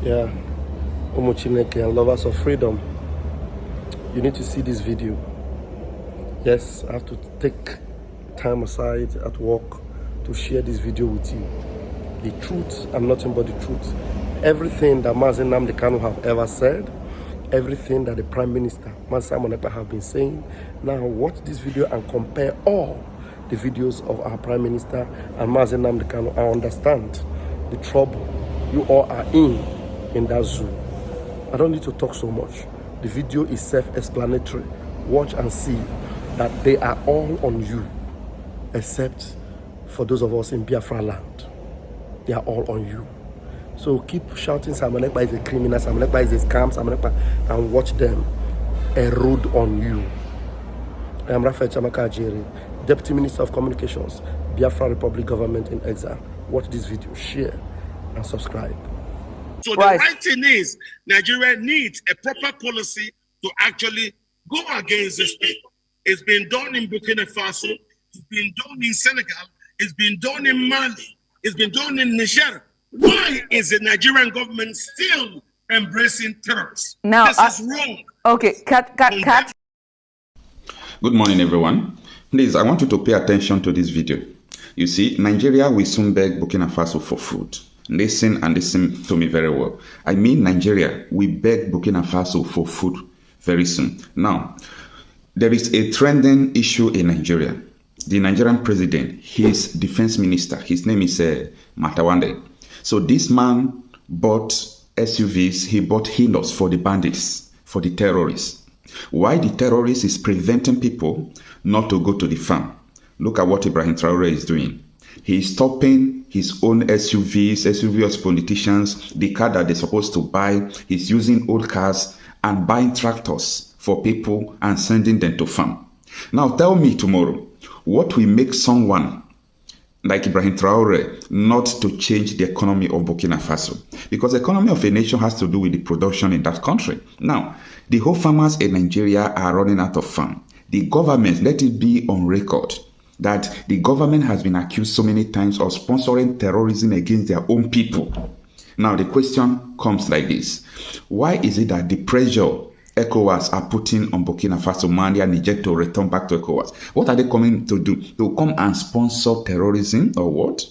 Yeah, Umuchineke and lovers of freedom, you need to see this video. Yes, I have to take time aside at work to share this video with you. The truth and nothing but the truth. Everything that Mazi Nnamdi Kanu have ever said, everything that the Prime Minister, Mazi Ekpa, have been saying. Now watch this video and compare all the videos of our Prime Minister and Mazi Nnamdi Kanu and understand the trouble you all are in that zoo. I don't need to talk so much. The video is self-explanatory. Watch and see that they are all on you, except for those of us in Biafra land. They are all on you. So keep shouting Simon Ekpa is a criminal, Simon Ekpa is a scam, Simon Ekpa, and watch them erode on you. I am Raphael Chamaka Ajere, Deputy Minister of Communications, Biafra Republic Government in Exile. Watch this video, share, and subscribe. So the right thing is, Nigeria needs a proper policy to actually go against this people. It's been done in Burkina Faso, it's been done in Senegal, it's been done in Mali, it's been done in Niger. Why is the Nigerian government still embracing terrorists? Now, this is wrong. Okay, cut. Good morning, everyone. Please, I want you to pay attention to this video. You see, Nigeria will soon beg Burkina Faso for food. Listen and listen to me very well. I mean, Nigeria will beg Burkina Faso for food very soon. Now, there is a trending issue in Nigeria. The Nigerian president, his defense minister, his name is Matawande. So this man bought SUVs, he bought helos for the bandits, for the terrorists. Why the terrorists is preventing people not to go to the farm? Look at what Ibrahim Traore is doing. He is stopping his own SUVs politicians, the car that they're supposed to buy. He's using old cars and buying tractors for people and sending them to farm. Now tell me tomorrow, what will make someone like Ibrahim Traore not to change the economy of Burkina Faso? Because the economy of a nation has to do with the production in that country. Now, the whole farmers in Nigeria are running out of farm. The government, let it be on record, that the government has been accused so many times of sponsoring terrorism against their own people. Now, the question comes like this. Why is it that the pressure ECOWAS are putting on Burkina Faso, Mali, and Niger to return back to ECOWAS? What are they coming to do? To come and sponsor terrorism or what?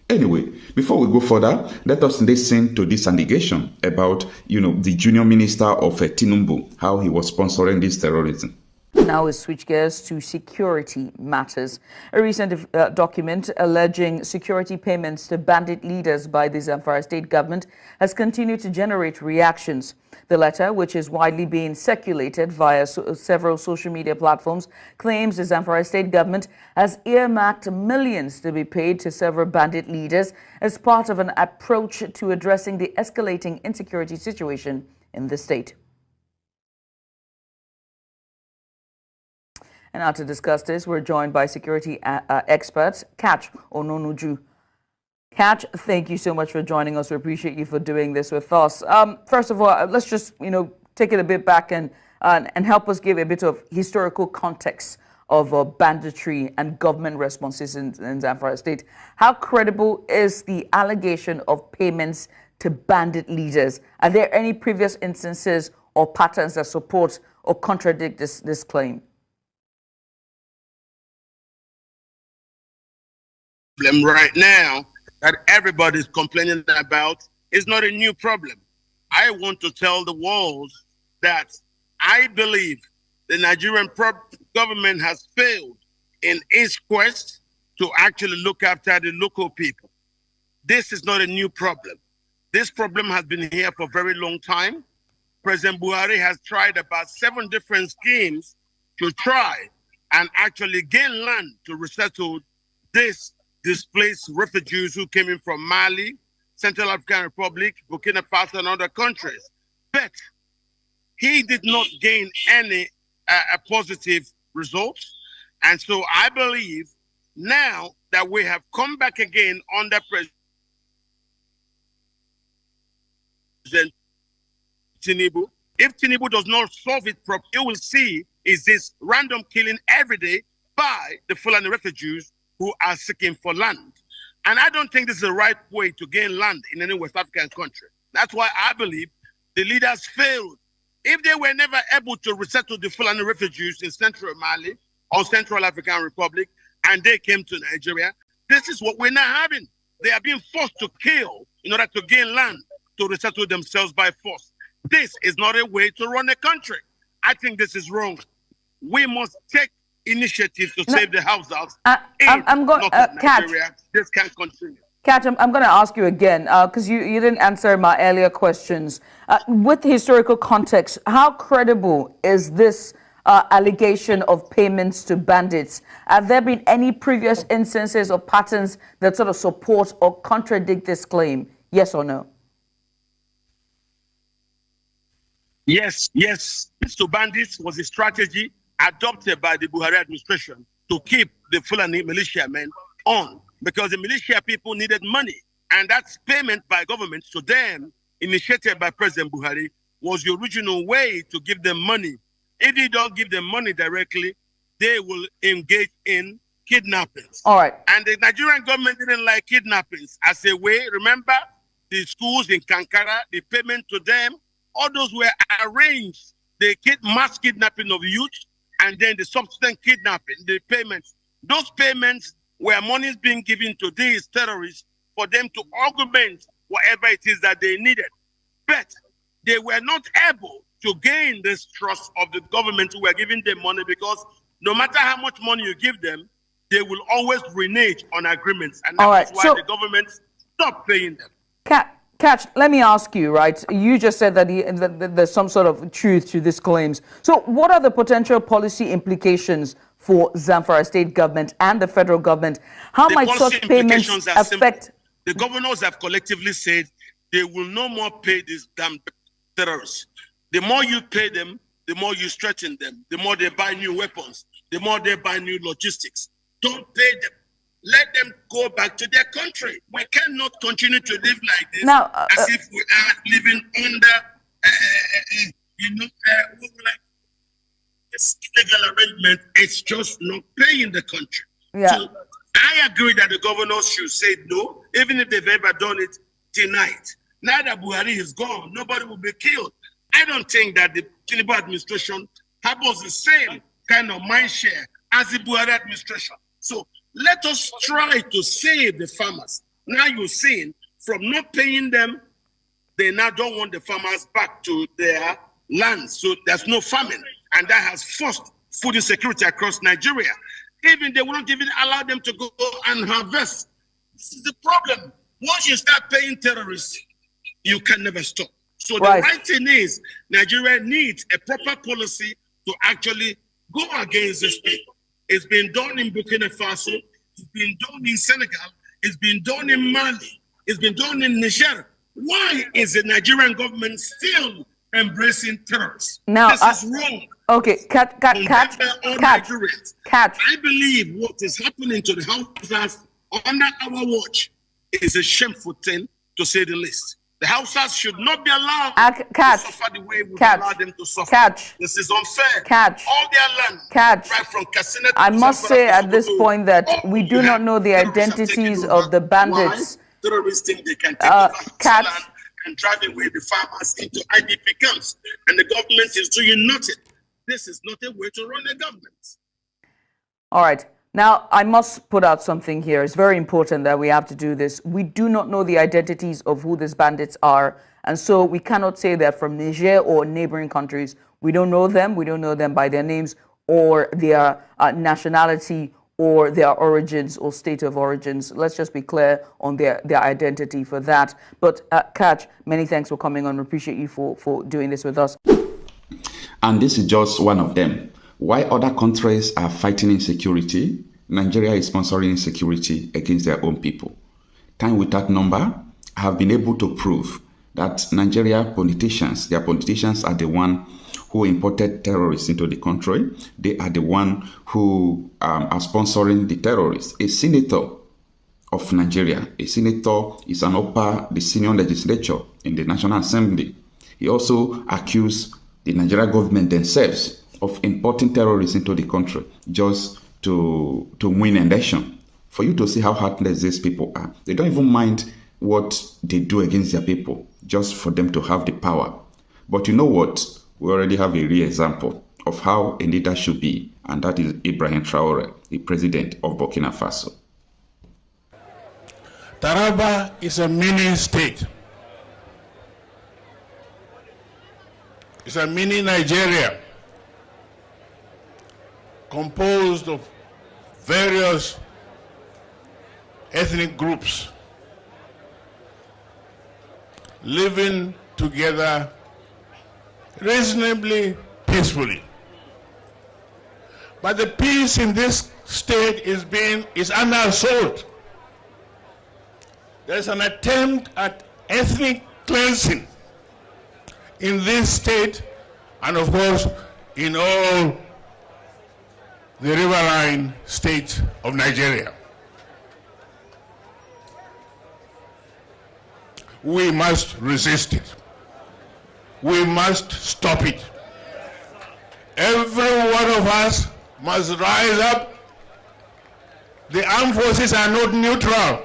Anyway, before we go further, let us listen to this allegation about, the junior minister of Tinubu, how he was sponsoring this terrorism. Now we switch gears to security matters. A recent document alleging security payments to bandit leaders by the Zamfara state government has continued to generate reactions. The letter, which is widely being circulated via several social media platforms, claims the Zamfara state government has earmarked millions to be paid to several bandit leaders as part of an approach to addressing the escalating insecurity situation in the state. And now to discuss this, we're joined by security expert Catch Ononuju. Catch, thank you so much for joining us. We appreciate you for doing this with us. First of all, let's just take it a bit back and help us give a bit of historical context of banditry and government responses in Zamfara State. How credible is the allegation of payments to bandit leaders? Are there any previous instances or patterns that support or contradict this claim? Right now that everybody's complaining about is not a new problem. I want to tell the world that I believe the Nigerian government has failed in its quest to actually look after the local people. This is not a new problem. This problem has been here for a very long time. President Buhari has tried about 7 different schemes to try and actually gain land to resettle this displaced refugees who came in from Mali, Central African Republic, Burkina Faso, and other countries. But he did not gain any positive results. And so I believe now that we have come back again under President Tinubu, if Tinubu does not solve it properly, you will see is this random killing every day by the Fulani refugees who are seeking for land. And I don't think this is the right way to gain land in any West African country. That's why I believe the leaders failed. If they were never able to resettle the Fulani refugees in central Mali or Central African Republic, and they came to Nigeria, this is what we're now having. They are being forced to kill in order to gain land, to resettle themselves by force. This is not a way to run a country. I think this is wrong. We must take initiative to save the households. I'm going Nigeria. This can't continue. Catch, I'm going to ask you again, because you didn't answer my earlier questions. With historical context, how credible is this allegation of payments to bandits? Have there been any previous instances or patterns that sort of support or contradict this claim? Yes or no? Yes. Payments to bandits was a strategy adopted by the Buhari administration to keep the Fulani militiamen on, because the militia people needed money. And that's payment by government to them, initiated by President Buhari, was the original way to give them money. If you don't give them money directly, they will engage in kidnappings. All right. And the Nigerian government didn't like kidnappings as a way. Remember, the schools in Kankara, the payment to them, all those were arranged. They mass kidnapping of youth, and then the subsequent kidnapping, the payments. Those payments were monies being given to these terrorists for them to augment whatever it is that they needed. But they were not able to gain this trust of the government who were giving them money, because no matter how much money you give them, they will always renege on agreements. And that's why the government stopped paying them. Catch, let me ask you, right? You just said that there's some sort of truth to these claims. So what are the potential policy implications for Zamfara state government and the federal government? How might such payments affect? The governors have collectively said they will no more pay these damn terrorists. The more you pay them, the more you strengthen them, the more they buy new weapons, the more they buy new logistics. Don't pay them. Let them go back to their country. We cannot continue to live like this, now, as if we are living under, this illegal arrangement. It's just not paying the country. Yeah. So I agree that the governors should say no, even if they've ever done it tonight. Now that Buhari is gone, nobody will be killed. I don't think that the Tinubu administration has the same kind of mind share as the Buhari administration. So let us try to save the farmers. Now you're seeing from not paying them, they now don't want the farmers back to their land. So there's no famine. And that has forced food insecurity across Nigeria. Even they won't even allow them to go and harvest. This is the problem. Once you start paying terrorists, you can never stop. So the right thing is, Nigeria needs a proper policy to actually go against this people. It's been done in Burkina Faso, it's been done in Senegal, it's been done in Mali, it's been done in Niger. Why is the Nigerian government still embracing terrorists? Now, this is wrong. Okay, catch. I believe what is happening to the Hausas under our watch is a shameful thing, to say the least. The Hausas should not be allowed to suffer the way we allow them to suffer. This is unfair. All their land, right from Katsina to I must Zamfara say to at this Sokoto, point that we do not know the identities of the bandits. Why? Terrorists think they can take over land and drive away the farmers into IDP camps, and the government is doing nothing. This is not a way to run a government. All right. Now, I must put out something here. It's very important that we have to do this. We do not know the identities of who these bandits are. And so we cannot say they're from Niger or neighboring countries. We don't know them. We don't know them by their names or their nationality or their origins or state of origins. Let's just be clear on their identity for that. But Catch, many thanks for coming on. We appreciate you for doing this with us. And this is just one of them. While other countries are fighting insecurity, Nigeria is sponsoring insecurity against their own people. Time without number have been able to prove that Nigeria politicians, their politicians are the one who imported terrorists into the country. They are the one who are sponsoring the terrorists. A senator of Nigeria, a senator is an upper, the senior legislature in the National Assembly. He also accused the Nigerian government themselves of importing terrorists into the country just to win an election. For you to see how heartless these people are. They don't even mind what they do against their people just for them to have the power. But you know what? We already have a real example of how a leader should be, and that is Ibrahim Traore, the president of Burkina Faso. Taraba is a mini state. It's a mini Nigeria composed of various ethnic groups living together reasonably peacefully. But the peace in this state is under assault. There's an attempt at ethnic cleansing in this state and, of course, in all the riverine states of Nigeria. We must resist it. We must stop it. Every one of us must rise up. The armed forces are not neutral.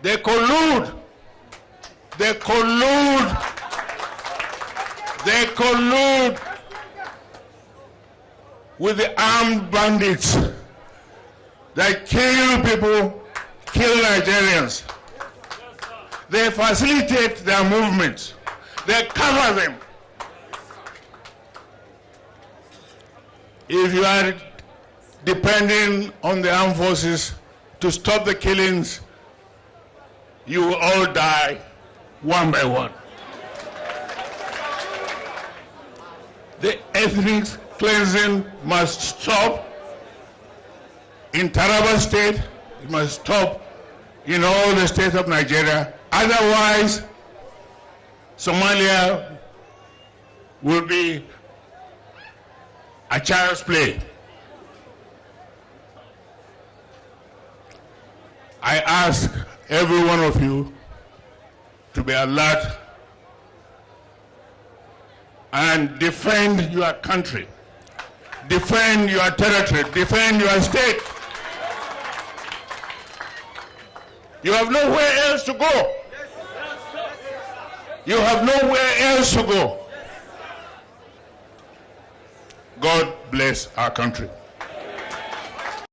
They collude. They collude. They collude with the armed bandits that kill people, kill Nigerians. They facilitate their movements. They cover them. If you are depending on the armed forces to stop the killings, you will all die one by one. The ethnic cleansing must stop in Taraba State. It must stop in all the states of Nigeria. Otherwise, Somalia will be a child's play. I ask every one of you to be alert and defend your country, defend your territory, defend your state. You have nowhere else to go. You have nowhere else to go. God bless our country.